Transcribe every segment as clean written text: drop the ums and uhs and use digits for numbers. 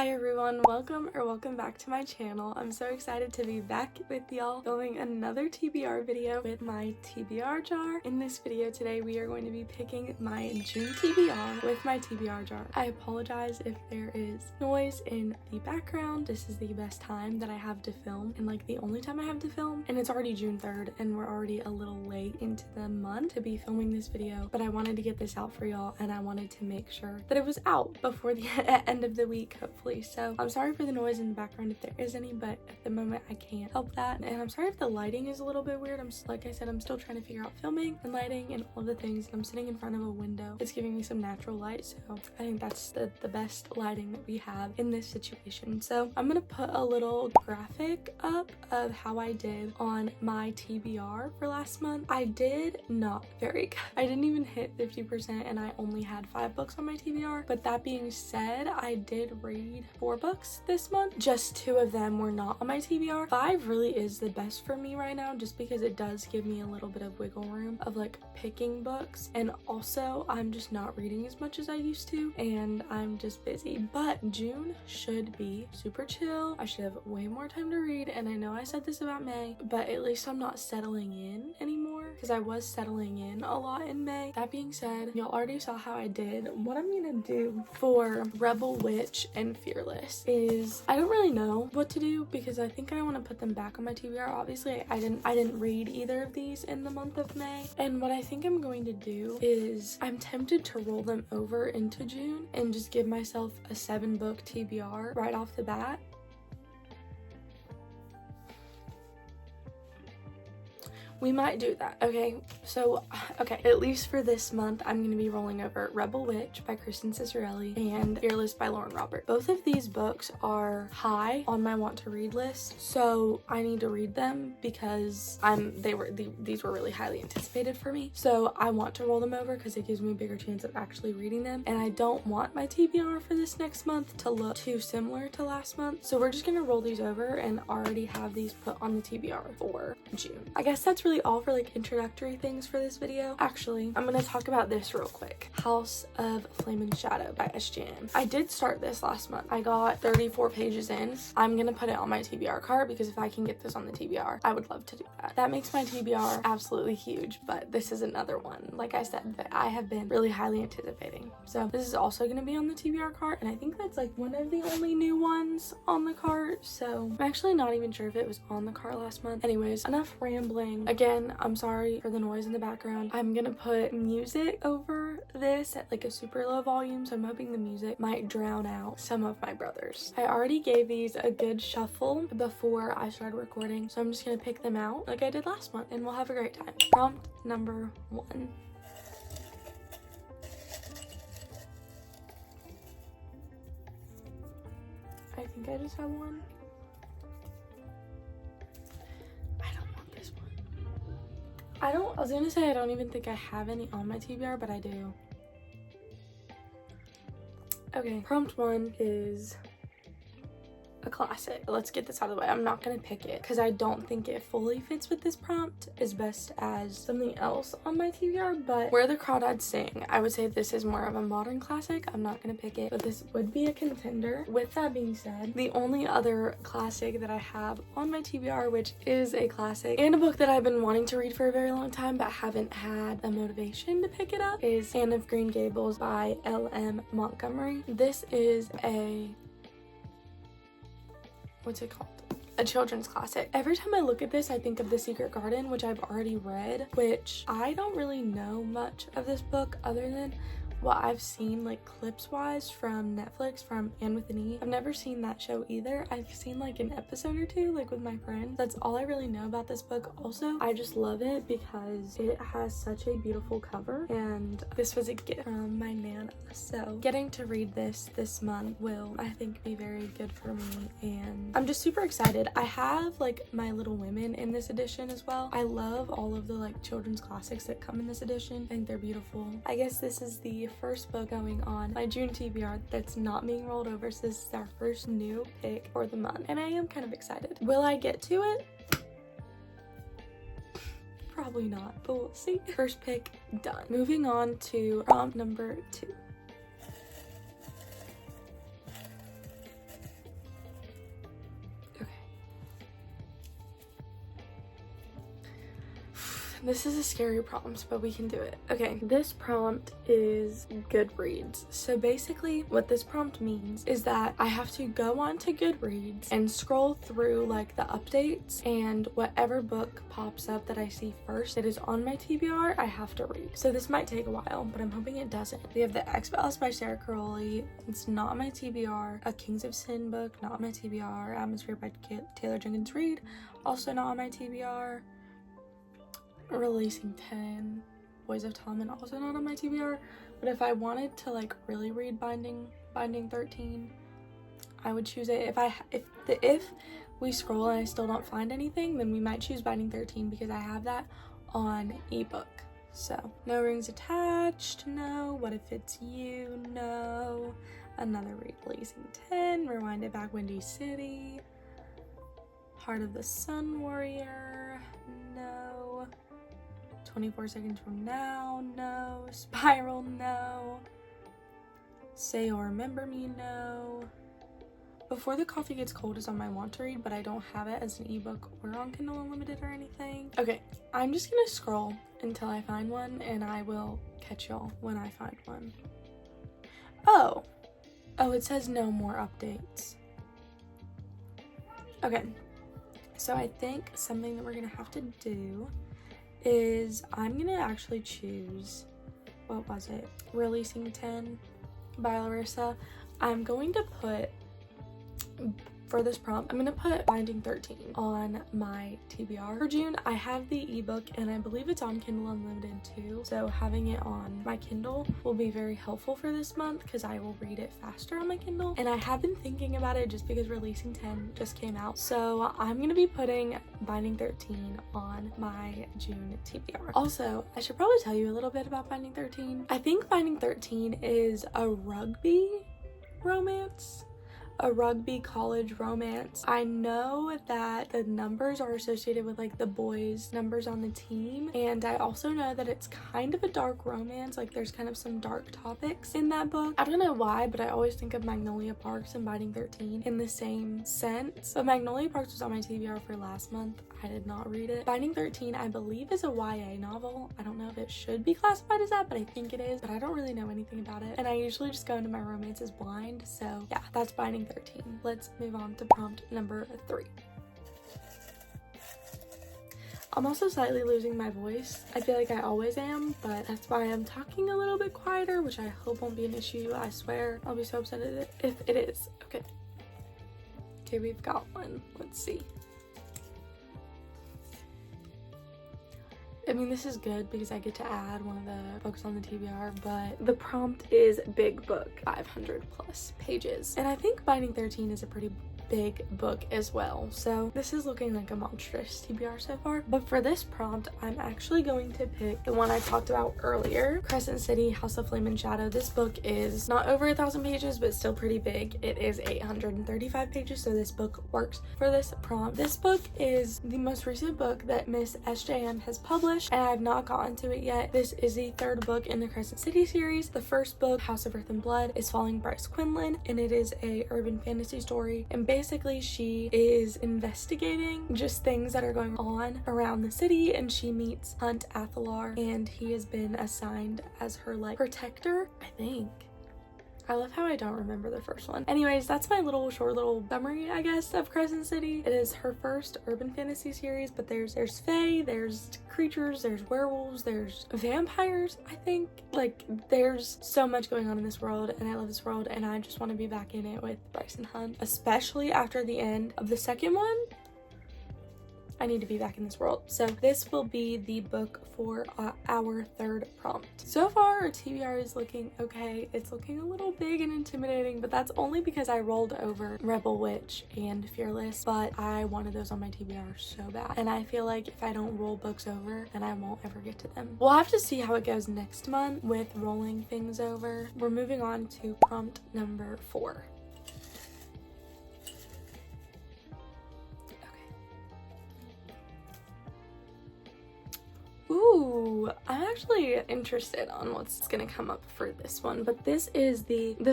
Hi everyone, welcome back to my channel. I'm so excited to be back with y'all filming another TBR video with my TBR jar. In this video today we are going to be picking my June TBR with my TBR jar. I apologize if there is noise in the background. This is the best time that I have to film and like the only time I have to film, and it's already June 3rd and we're already a little late into the month to be filming this video, but I wanted to get this out for y'all and I wanted to make sure that it was out before the end of the week, hopefully. So I'm sorry for the noise in the background if there is any, but at the moment I can't help that. And I'm sorry if the lighting is a little bit weird. Like I said, I'm still trying to figure out filming and lighting and all the things. I'm sitting in front of a window. It's giving me some natural light, so I think that's the best lighting that we have in this situation. So I'm gonna put a little graphic up of how I did on my TBR for last month. I did not very good. I didn't even hit 50% and I only had 5 books on my TBR. But that being said, I did read 4 books this month. Just 2 of them were not on my TBR. 5 really is the best for me right now, just because it does give me a little bit of wiggle room of like picking books, and also I'm just not reading as much as I used to and I'm just busy. But June should be super chill. I should have way more time to read, and I know I said this about May, but at least I'm not settling in anymore, because I was settling in a lot in May. That being said, y'all already saw how I did. What I'm gonna do for Rebel Witch and Fearless is I don't really know what to do, because I think I want to put them back on my TBR. Obviously I didn't read either of these in the month of May, and what I think I'm going to do is I'm tempted to roll them over into June and just give myself a 7-book TBR right off the bat. We might do that. Okay, at least for this month, I'm going to be rolling over Rebel Witch by Kristen Cicerelli and Fearless by Lauren Robert. Both of these books are high on my want to read list, so I need to read them because these were really highly anticipated for me. So I want to roll them over because it gives me a bigger chance of actually reading them, and I don't want my TBR for this next month to look too similar to last month. So we're just going to roll these over and already have these put on the TBR for June. I guess that's really all for like introductory things for this video. Actually, I'm gonna talk about this real quick. House of Flame and Shadow by SJM. I did start this last month. I got 34 pages in. I'm gonna put it on my TBR card because if I can get this on the TBR, I would love to do that. That makes my TBR absolutely huge, but this is another one, like I said, that I have been really highly anticipating. So this is also gonna be on the TBR cart, and I think that's like one of the only new ones on the cart, so I'm actually not even sure if it was on the cart last month. Anyways, enough rambling. Again, I'm sorry for the noise in the background. I'm gonna put music over this at like a super low volume, so I'm hoping the music might drown out some of my brothers. I already gave these a good shuffle before I started recording, so I'm just gonna pick them out like I did last month and we'll have a great time. Prompt number 1. I think I just have one. I was gonna say I don't even think I have any on my TBR, but I do. Okay, prompt 1 is a classic. Let's get this out of the way. I'm not gonna pick it because I don't think it fully fits with this prompt as best as something else on my TBR, but Where the Crawdads Sing, I would say this is more of a modern classic. I'm not gonna pick it, but this would be a contender. With that being said, the only other classic that I have on my TBR, which is a classic and a book that I've been wanting to read for a very long time but haven't had the motivation to pick it up, is Anne of Green Gables by L.M. Montgomery. This is what's it called? A children's classic. Every time I look at this, I think of The Secret Garden, which I've already read, which I don't really know much of this book other than what I've seen like clips wise from Netflix from Anne with an E. I've never seen that show either. I've seen like an episode or 2 like with my friends. That's all I really know about this book. Also, I just love it because it has such a beautiful cover, and this was a gift from my nana. So getting to read this month will, I think, be very good for me, and I'm just super excited. I have like My Little Women in this edition as well. I love all of the like children's classics that come in this edition. I think they're beautiful. I guess this is the first book going on my June TBR that's not being rolled over, so this is our first new pick for the month, and I am kind of excited. Will I get to it? Probably not, but we'll see. First pick done. Moving on to prompt number 2. This is a scary prompt, but we can do it. Okay, this prompt is Goodreads. So basically what this prompt means is that I have to go on to Goodreads and scroll through like the updates, and whatever book pops up that I see first that is on my TBR, I have to read. So this might take a while, but I'm hoping it doesn't. We have The X-Files by Sarah Caroli. It's not on my TBR. A Kings of Sin book, not on my TBR. Atmosphere by Taylor Jenkins Reid, also not on my TBR. Releasing 10, Boys of Tommen, also not on my TBR. But if I wanted to like really read Binding 13, I would choose it. If we scroll and I still don't find anything, then we might choose Binding 13 because I have that on ebook. So, No Rings Attached, no. What If It's You, no. Another Releasing 10, Rewind It Back, Windy City. Heart of the Sun Warrior, no. 24 Seconds From Now, no. Spiral, no. Say or Remember Me, no. Before the Coffee Gets Cold is on my want to read, but I don't have it as an ebook or on Kindle Unlimited or anything. Okay, I'm just gonna scroll until I find one, and I will catch y'all when I find one. Oh, it says no more updates. Okay, so I think something that we're gonna have to do is I'm gonna actually choose, what was it? Releasing 10 by Larissa. I'm going to put, for this prompt, I'm gonna put Binding 13 on my TBR. For June, I have the ebook and I believe it's on Kindle Unlimited too. So having it on my Kindle will be very helpful for this month because I will read it faster on my Kindle. And I have been thinking about it just because Releasing 10 just came out. So I'm gonna be putting Binding 13 on my June TBR. Also, I should probably tell you a little bit about Binding 13. I think Binding 13 is a rugby romance. A rugby college romance. I know that the numbers are associated with like the boys' numbers on the team, and I also know that it's kind of a dark romance. Like there's kind of some dark topics in that book. I don't know why, but I always think of Magnolia Parks and Binding 13 in the same sense. But Magnolia Parks was on my TBR for last month. I did not read it. Binding 13, I believe, is a YA novel. I don't know if it should be classified as that, but I think it is, but I don't really know anything about it. And I usually just go into my romances blind. So yeah, that's Binding 13. Let's move on to prompt number 3. I'm also slightly losing my voice. I feel like I always am, but that's why I'm talking a little bit quieter, which I hope won't be an issue. I swear I'll be so upset if it is. Okay, we've got one. Let's see. I mean, this is good because I get to add one of the books on the TBR, but the prompt is big book, 500 plus pages. And I think Binding 13 is a pretty big book as well. So this is looking like a monstrous TBR so far. But for this prompt, I'm actually going to pick the one I talked about earlier, Crescent City, House of Flame and Shadow. This book is not over 1,000 pages, but still pretty big. It is 835 pages, so this book works for this prompt. This book is the most recent book that Miss SJM has published, and I've not gotten to it yet. This is the 3rd book in the Crescent City series. The first book, House of Earth and Blood, is following Bryce Quinlan, and it is a urban fantasy story. And basically she is investigating just things that are going on around the city, and she meets Hunt Athalar, and he has been assigned as her like protector, I think. I love how I don't remember the first one. Anyways, that's my short little summary, I guess, of Crescent City. It is her first urban fantasy series, but there's fae, there's creatures, there's werewolves, there's vampires, I think. Like, there's so much going on in this world, and I love this world, and I just want to be back in it with Bryce and Hunt, especially after the end of the second one. I need to be back in this world. So this will be the book for our 3rd prompt. So far, our TBR is looking okay. It's looking a little big and intimidating, but that's only because I rolled over Rebel Witch and Fearless, but I wanted those on my TBR so bad. And I feel like if I don't roll books over, then I won't ever get to them. We'll have to see how it goes next month with rolling things over. We're moving on to prompt number 4. Ooh, So I'm actually interested on what's gonna come up for this one, but this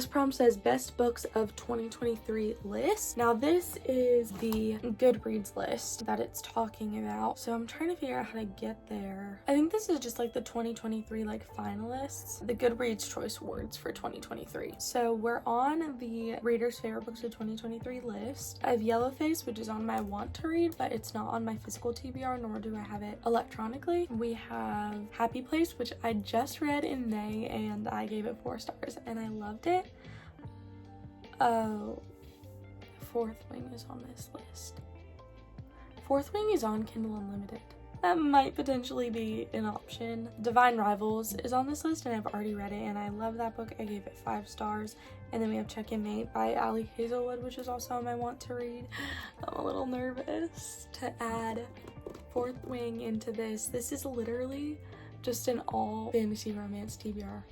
prompt says best books of 2023 list. Now this is the Goodreads list that it's talking about, so I'm trying to figure out how to get there. I think this is just like the 2023 like finalists, the Goodreads choice awards for 2023. So we're on the readers favorite books of 2023 list. I have Yellowface, which is on my want to read, but it's not on my physical TBR, nor do I have it electronically. We have Happy Place, which I just read in May and I gave it 4 stars and I loved it. Oh, Fourth Wing is on this list. Fourth Wing is on Kindle Unlimited. That might potentially be an option. Divine Rivals is on this list and I've already read it and I love that book. I gave it 5 stars. And then we have Check and Mate by Ali Hazelwood, which is also on my want to read. I'm a little nervous to add Fourth Wing into this. This is literally just an all fantasy romance TBR.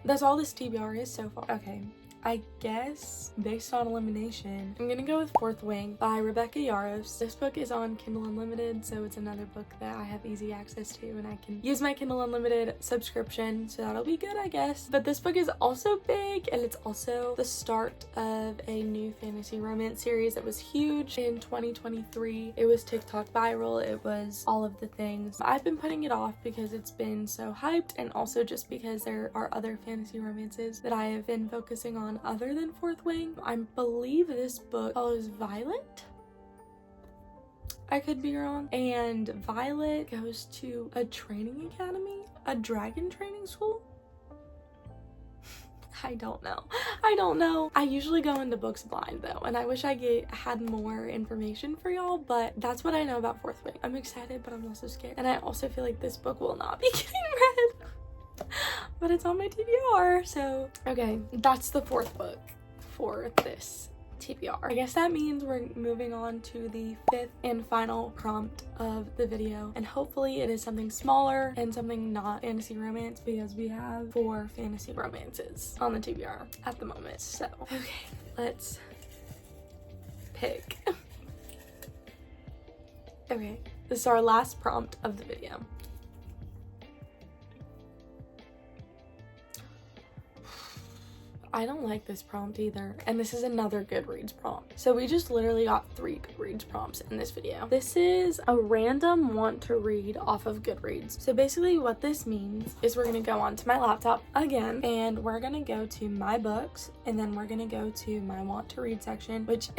That's all this TBR is so far. Okay, I guess based on elimination, I'm gonna go with Fourth Wing by Rebecca Yarros. This book is on Kindle Unlimited, so it's another book that I have easy access to and I can use my Kindle Unlimited subscription, so that'll be good, I guess. But this book is also big and it's also the start of a new fantasy romance series that was huge in 2023. It was TikTok viral, it was all of the things. I've been putting it off because it's been so hyped and also just because there are other fantasy romances that I have been focusing on other than Fourth Wing. I believe this book follows Violet. I could be wrong. And Violet goes to a training academy, a dragon training school. I don't know. I usually go into books blind though, and I wish I had more information for y'all, but that's what I know about Fourth Wing. I'm excited, but I'm also scared. And I also feel like this book will not be getting read. But it's on my TBR, so okay, that's the 4th book for this TBR. I guess that means we're moving on to the 5th and final prompt of the video, and hopefully it is something smaller and something not fantasy romance, because we have 4 fantasy romances on the TBR at the moment. So okay, let's pick. Okay, this is our last prompt of the video. I don't like this prompt either, and this is another Goodreads prompt. So we just literally got 3 Goodreads prompts in this video. This is a random want to read off of Goodreads. So basically what this means is we're gonna go onto my laptop again, and we're gonna go to my books, and then we're gonna go to my want to read section, which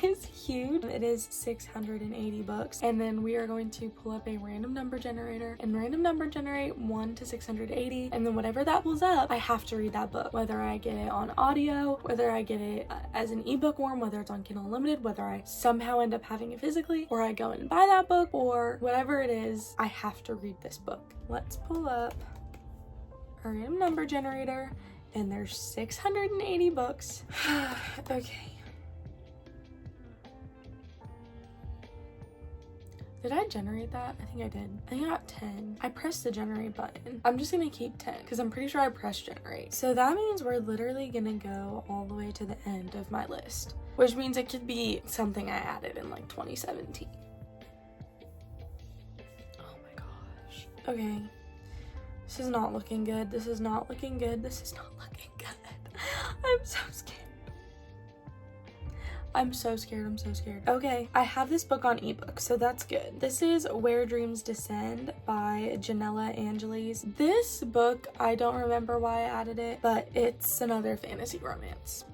is huge. It is 680 books, and then we are going to pull up a random number generator and random number generate 1 to 680, and then whatever that pulls up, I have to read that book, whether I get it on audio, whether I get it as an ebook form, whether it's on Kindle Unlimited, whether I somehow end up having it physically, or I go and buy that book, or whatever it is, I have to read this book. Let's pull up a random number generator, and there's 680 books. Okay. Did I generate that? I think I did. I think I got 10. I pressed the generate button. I'm just gonna keep 10 because I'm pretty sure I pressed generate. So that means we're literally gonna go all the way to the end of my list, which means it could be something I added in like 2017. Oh my gosh. Okay. This is not looking good. This is not looking good. This is not looking good. I'm so scared. I'm so scared. Okay, I have this book on ebook, so that's good. This is Where Dreams Descend by Janella Angeles. This book, I don't remember why I added it, but it's another fantasy romance.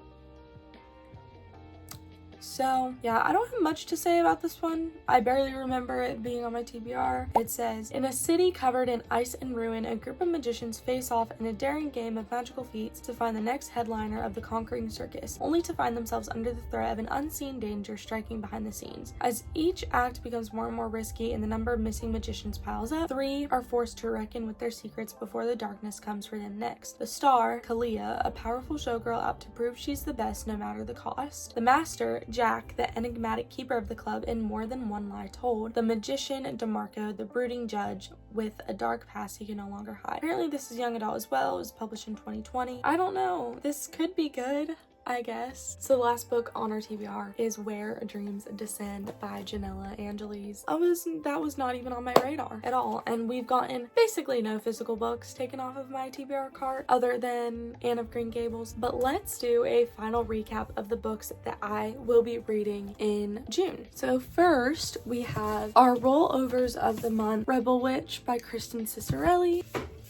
So yeah, I don't have much to say about this one. I barely remember it being on my TBR. It says, in a city covered in ice and ruin, a group of magicians face off in a daring game of magical feats to find the next headliner of the conquering circus, only to find themselves under the threat of an unseen danger striking behind the scenes. As each act becomes more and more risky and the number of missing magicians piles up, 3 are forced to reckon with their secrets before the darkness comes for them next. The star, Kalia, a powerful showgirl out to prove she's the best no matter the cost. The master, Jack, the enigmatic keeper of the club in More Than One Lie Told. The magician, DeMarco, the brooding judge with a dark past he can no longer hide. Apparently this is young adult as well. It was published in 2020. I don't know. This could be good. I guess. So the last book on our TBR is Where Dreams Descend by Janella Angeles. That was not even on my radar at all, and we've gotten basically no physical books taken off of my TBR cart other than Anne of Green Gables. But let's do a final recap of the books that I will be reading in June. So first we have our rollovers of the month: Rebel Witch by Kristen Cicerelli.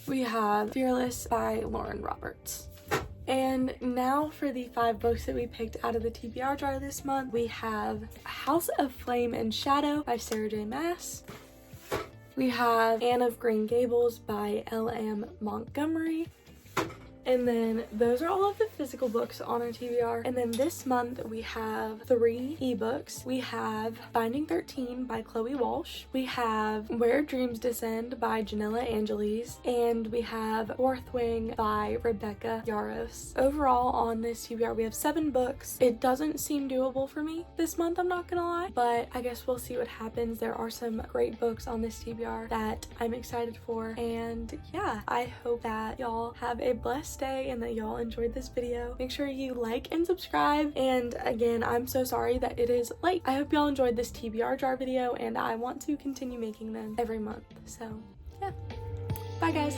We have Fearless by Lauren Roberts. And now for the 5 books that we picked out of the TBR jar this month. We have House of Flame and Shadow by Sarah J. Maas. We have Anne of Green Gables by L.M. Montgomery. And then those are all of the physical books on our TBR. And then this month we have 3 ebooks. We have Binding 13 by Chloe Walsh. We have Where Dreams Descend by Janella Angeles. And we have Fourth Wing by Rebecca Yaros. Overall on this TBR we have 7 books. It doesn't seem doable for me this month, I'm not gonna lie, but I guess we'll see what happens. There are some great books on this TBR that I'm excited for. And yeah, I hope that y'all have a blessed day and that y'all enjoyed this video. Make sure you like and subscribe, and again, I'm so sorry that it is late. I hope y'all enjoyed this TBR jar video, and I want to continue making them every month. So yeah, bye guys.